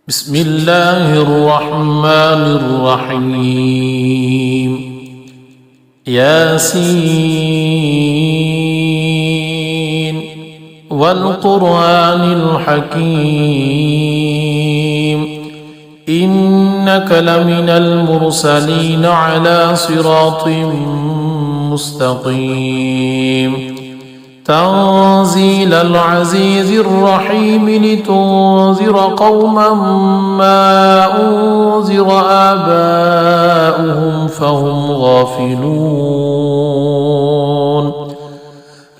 بسم الله الرحمن الرحيم ياسين والقرآن الحكيم إنك لمن المرسلين على صراط مستقيم تنزيل العزيز الرحيم لتنذر قوما ما أنذر آباؤهم فهم غافلون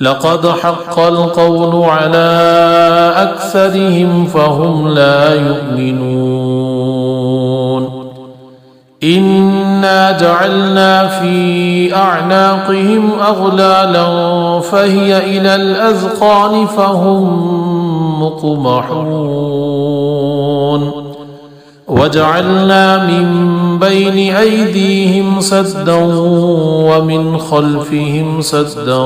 لقد حق القول على أكثرهم فهم لا يؤمنون إنا جعلنا في أعناقهم أغلالا فهي إلى الأذقان فهم مقمحون وجعلنا من بين أيديهم سدا ومن خلفهم سدا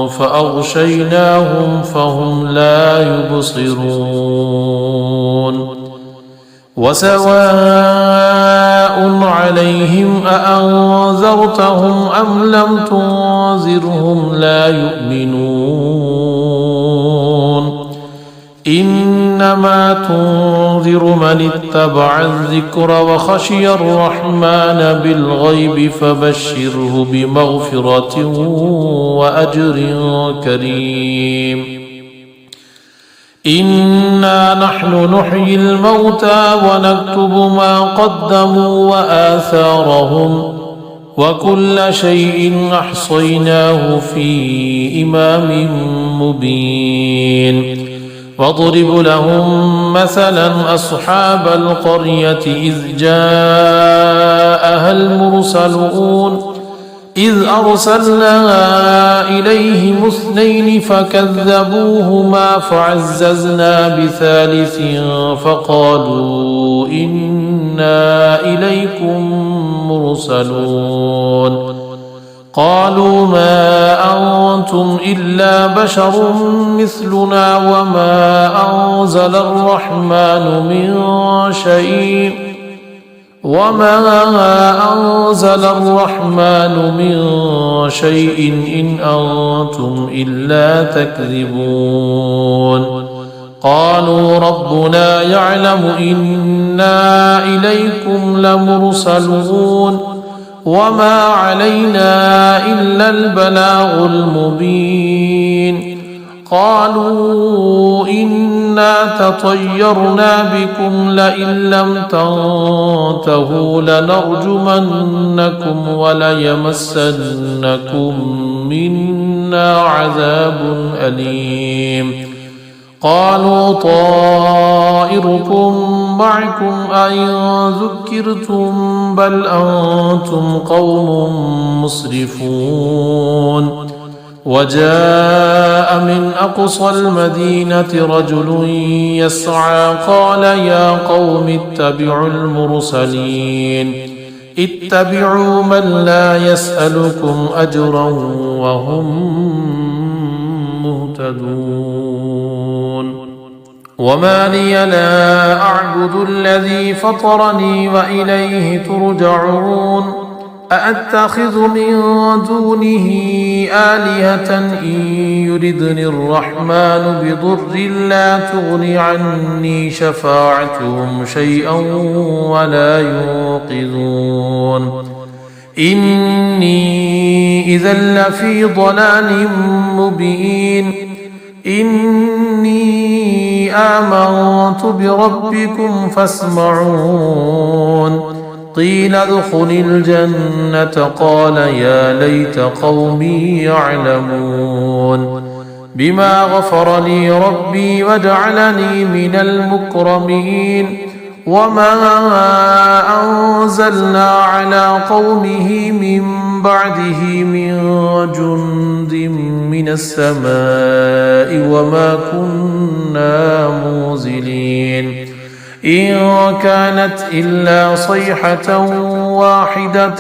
فأغشيناهم فهم لا يبصرون وسواء عليهم أأنذرتهم أم لم تنذرهم لا يؤمنون إنما تنذر من اتبع الذكر وخشي الرحمن بالغيب فبشره بمغفرة وأجر كريم إنا نحن نحيي الموتى ونكتب ما قدموا وآثارهم وكل شيء أحصيناه في إمام مبين واضرب لهم مثلا أصحاب القرية إذ جاءها المرسلون إذ أرسلنا إليهم اثنين فكذبوهما فعززنا بثالث فقالوا إنا إليكم مرسلون قالوا ما أنتم إلا بشر مثلنا وما أنزل الرحمن من شيء إن أنتم إلا تكذبون قالوا ربنا يعلم إنا إليكم لمرسلون وما علينا إلا البلاغ المبين قالوا إنا تطيرنا بكم لئن لم تنتهوا لنرجمنكم وليمسنكم منا عذاب أليم قالوا طائركم معكم أئن ذكرتم بل أنتم قوم مسرفون وجاء من أقصى المدينة رجل يسعى قال يا قوم اتبعوا المرسلين اتبعوا من لا يسألكم أجرا وهم مهتدون وما لي لا أعبد الذي فطرني وإليه ترجعون أأتخذ من دونه آلهة إن يردني الرحمن بضر لا تغني عني شفاعتهم شيئا ولا ينقذون إني إذا لفي ضلال مبين إني آمنت بربكم فاسمعون قيل ادخل الجنة قال يا ليت قومي يعلمون بما غفر لي ربي وجعلني من المكرمين وما أنزلنا على قومه من بعده من جند من السماء وما كنا منزلين إن كانت إلا صيحة واحدة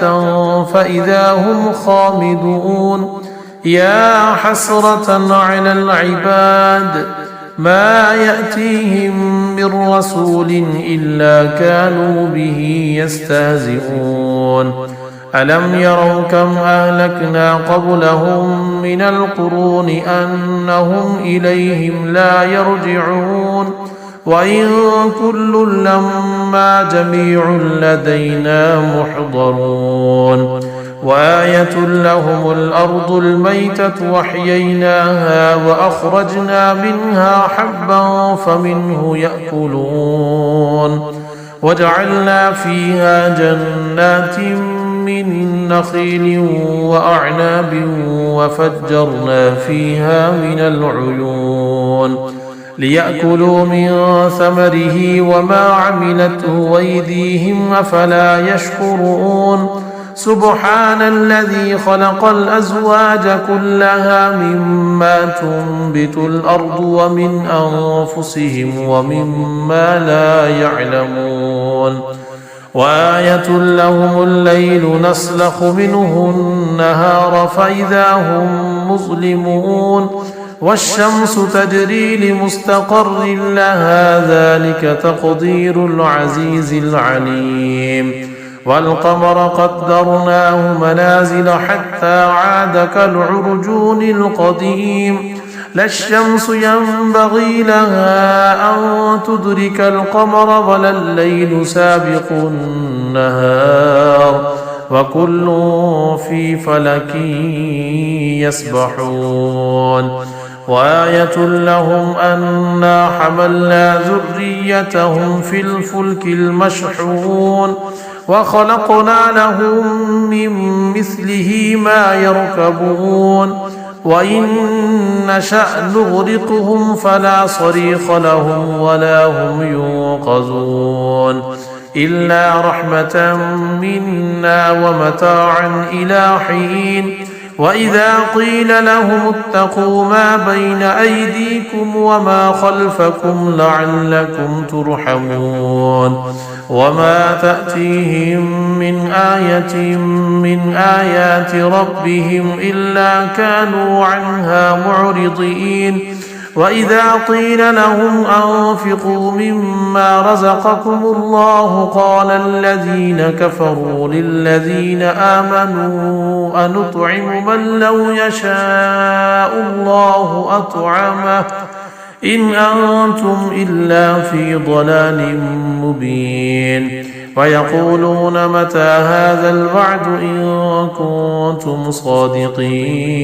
فإذا هم خامدون يا حسرة على العباد ما يأتيهم من رسول إلا كانوا به يستهزئون ألم يروا كم أهلكنا قبلهم من القرون أنهم إليهم لا يرجعون وإن كل لما جميع لدينا محضرون وآية لهم الأرض الميتة وأحييناها وأخرجنا منها حبا فمنه يأكلون وجعلنا فيها جنات من نخيل وأعناب وفجرنا فيها من العيون ليأكلوا من ثمره وما عملته أيديهم أفلا يشكرون سبحان الذي خلق الأزواج كلها مما تنبت الأرض ومن أنفسهم ومما لا يعلمون وآية لهم الليل نسلخ منه النهار فإذا هم مظلمون والشمس تجري لمستقر لها ذلك تقدير العزيز العليم والقمر قدرناه منازل حتى عاد كالعرجون القديم لا الشمس ينبغي لها أن تدرك القمر ولا الليل سابق النهار وكل في فلك يسبحون وآية لهم أنا حملنا ذريتهم في الفلك المشحون وخلقنا لهم من مثله ما يركبون وإن نشأ نغرقهم فلا صريخ لهم ولا هم ينقذون إلا رحمة منا ومتاعا إلى حين وإذا قيل لهم اتقوا ما بين أيديكم وما خلفكم لعلكم ترحمون وما تأتيهم من آية من آيات ربهم إلا كانوا عنها معرضين وإذا قيل لهم أنفقوا مما رزقكم الله قال الذين كفروا للذين آمنوا أنطعم من لو يشاء الله أطعمه إن أنتم إلا في ضلال مبين ويقولون متى هذا الوعد إن كنتم صادقين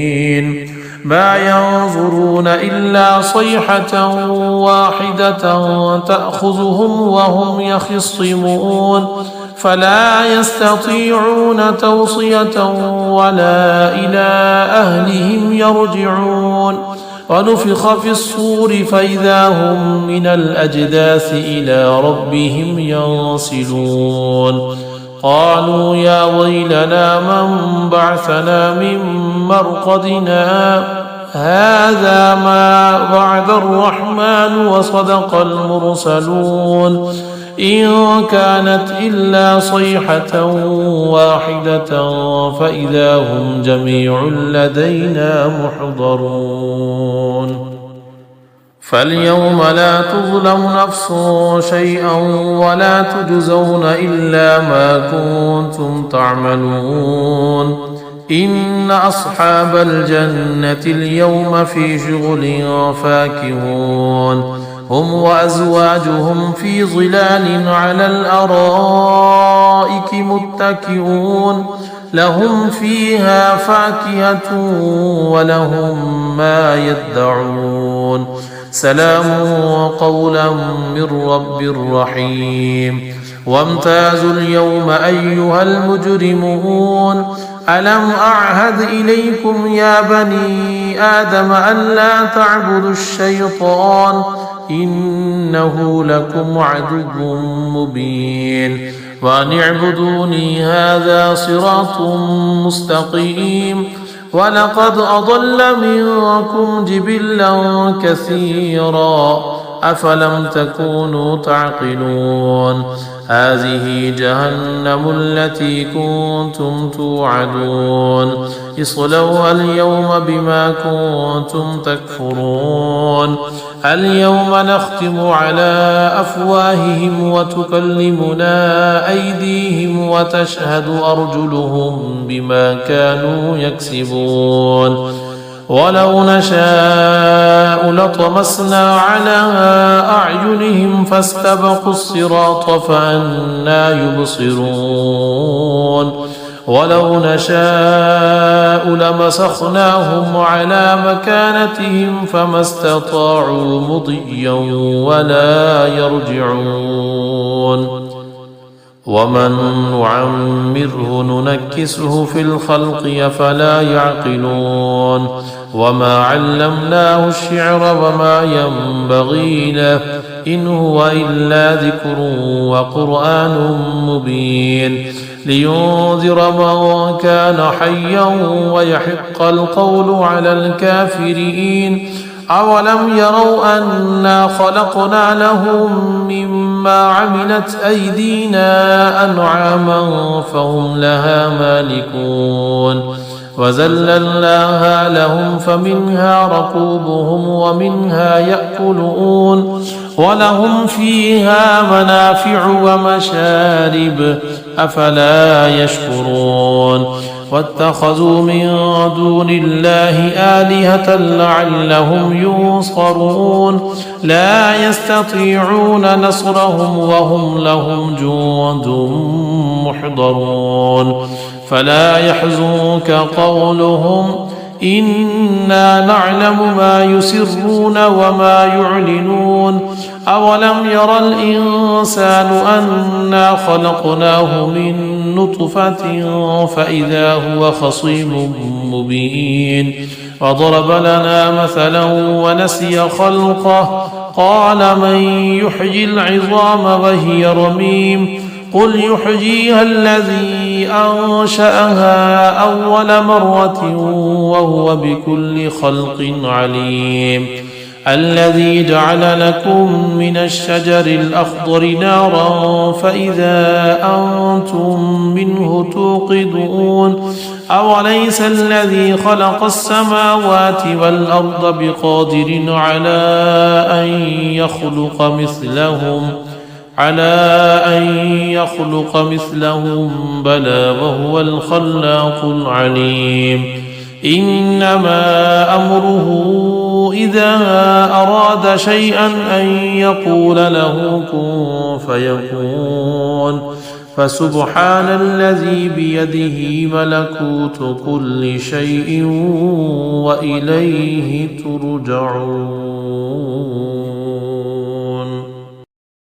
ما ينظرون إلا صيحة واحدة تأخذهم وهم يخصمون فلا يستطيعون توصية ولا إلى أهلهم يرجعون ونفخ في الصور فإذا هم من الأجداث إلى ربهم ينسلون قالوا يا ويلنا من بعثنا من مرقدنا هذا ما وعد الرحمن وصدق المرسلون إن كانت إلا صيحة واحدة فإذا هم جميع لدينا محضرون فاليوم لا تظلم نفس شيئا ولا تجزون إلا ما كنتم تعملون إن أصحاب الجنة اليوم في شغل فاكهون هم وأزواجهم في ظلال على الأرائك متكئون لهم فيها فاكهة ولهم ما يدعون سلام قولا من رب رحيم وامتازوا اليوم أيها المجرمون ألم أعهد إليكم يا بني آدم ألا تعبدوا الشيطان إنه لكم عدو مبين وأن اعبدوني هذا صراط مستقيم ولقد أضل منكم جبلا كثيرا أفلم تكونوا تعقلون هذه جهنم التي كنتم توعدون اصلوها اليوم بما كنتم تكفرون اليوم نختم على أفواههم وتكلمنا أيديهم وتشهد أرجلهم بما كانوا يكسبون ولو نشاء لطمسنا على أعينهم فاستبقوا الصراط فأنى يبصرون ولو نشاء لمسخناهم على مكانتهم فما استطاعوا مضيا ولا يرجعون ومن نعمره ننكسه في الخلق أفلا يعقلون وما علمناه الشعر وما ينبغي له إن هو إلا ذكر وقرآن مبين لينذر من كان حيا ويحق القول على الكافرين أولم يروا أنا خلقنا لهم مما عملت أيدينا أنعاما فهم لها مالكون وذللناها لهم فمنها ركوبهم ومنها يأكلون ولهم فيها منافع ومشارب أفلا يشكرون واتخذوا من دون الله آلهة لعلهم ينصرون لا يستطيعون نصرهم وهم لهم جند محضرون فلا يحزنك قولهم إنا نعلم ما يسرون وما يعلنون أولم ير الإنسان أنا خلقناه من نطفة فإذا هو خصيم مبين وضرب لنا مثلا ونسي خلقه قال من يحيي العظام وهي رميم قل يحييها الذي أنشأها أول مرة وهو بكل خلق عليم الذي جعل لكم من الشجر الأخضر نارا فإذا أنتم منه توقدون أوليس الذي خلق السماوات والأرض بقادر على أن يخلق مثلهم بلى وهو الخلاق العليم إنما أمره إذا أراد شيئا أن يقول له كن فيكون فسبحان الذي بيده ملكوت كل شيء وإليه ترجعون